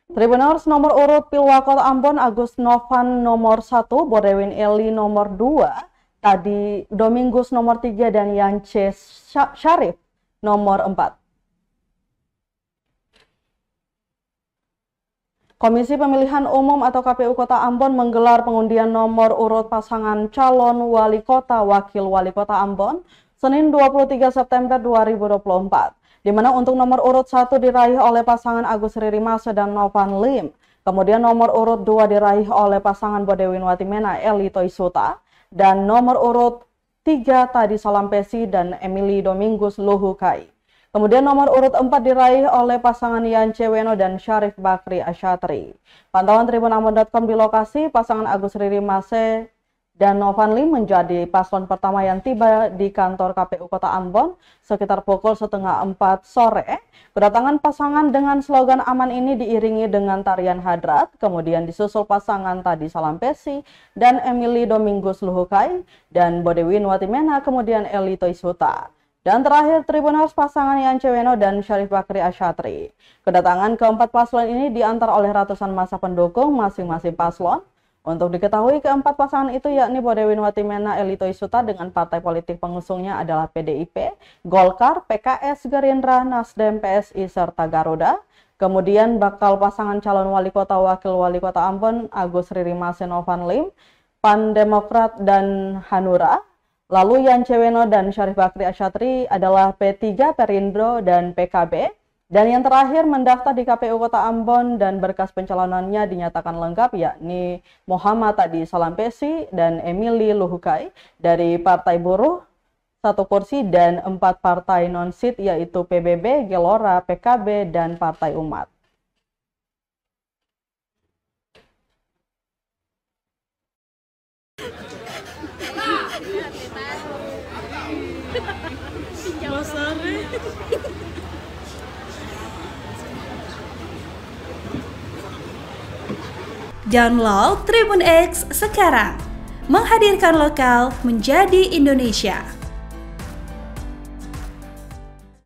Tribuners nomor urut Pilwakot Ambon Agus Novan nomor 1, Bodewin Eli nomor 2, Tadi Domingus nomor 3, dan Yance Syarif nomor 4. Komisi Pemilihan Umum atau KPU Kota Ambon menggelar pengundian nomor urut pasangan calon wali kota wakil wali kota Ambon Senin 23 September 2024. Di mana untuk nomor urut 1 diraih oleh pasangan Agus Riri Mase dan Novan Lim. Kemudian nomor urut 2 diraih oleh pasangan Bodewin Watimena Eli Toisuta. Dan nomor urut 3 Tadi Salampesi dan Emily Domingus Luhukai. Kemudian nomor urut 4 diraih oleh pasangan Yance Weno dan Syarif Bakri Asyatri. Pantauan tribunambon.com di lokasi, pasangan Agus Riri Mase dan Novan Lim menjadi paslon pertama yang tiba di kantor KPU Kota Ambon sekitar pukul 3:30 sore. Kedatangan pasangan dengan slogan aman ini diiringi dengan tarian hadrat, kemudian disusul pasangan Tadi Salampesi dan Emily Domingus Luhukai dan Bodewin Watimena, kemudian Eli Toisuta. Dan terakhir Tribuners pasangan Yance Weno dan Syarif Bakri Asyatri. Kedatangan keempat paslon ini diantar oleh ratusan massa pendukung masing-masing paslon. Untuk diketahui keempat pasangan itu yakni Bodewin Watimena Eli Toisuta dengan partai politik pengusungnya adalah PDIP, Golkar, PKS, Gerindra, Nasdem, PSI, serta Garuda. Kemudian bakal pasangan calon wali kota wakil wali kota Ambon Agus Riri Mase Novan Lim, PAN Demokrat dan Hanura. Lalu Yance Weno dan Syarif Bakri Asyatri adalah P3, Perindro, dan PKB. Dan yang terakhir mendaftar di KPU Kota Ambon dan berkas pencalonannya dinyatakan lengkap yakni Muhammad Tadi Salampesi dan Emily Luhukai dari Partai Buruh 1 kursi dan 4 partai non-sit yaitu PBB, Gelora, PKB, dan Partai Umat. Download Tribun X sekarang, menghadirkan lokal menjadi Indonesia.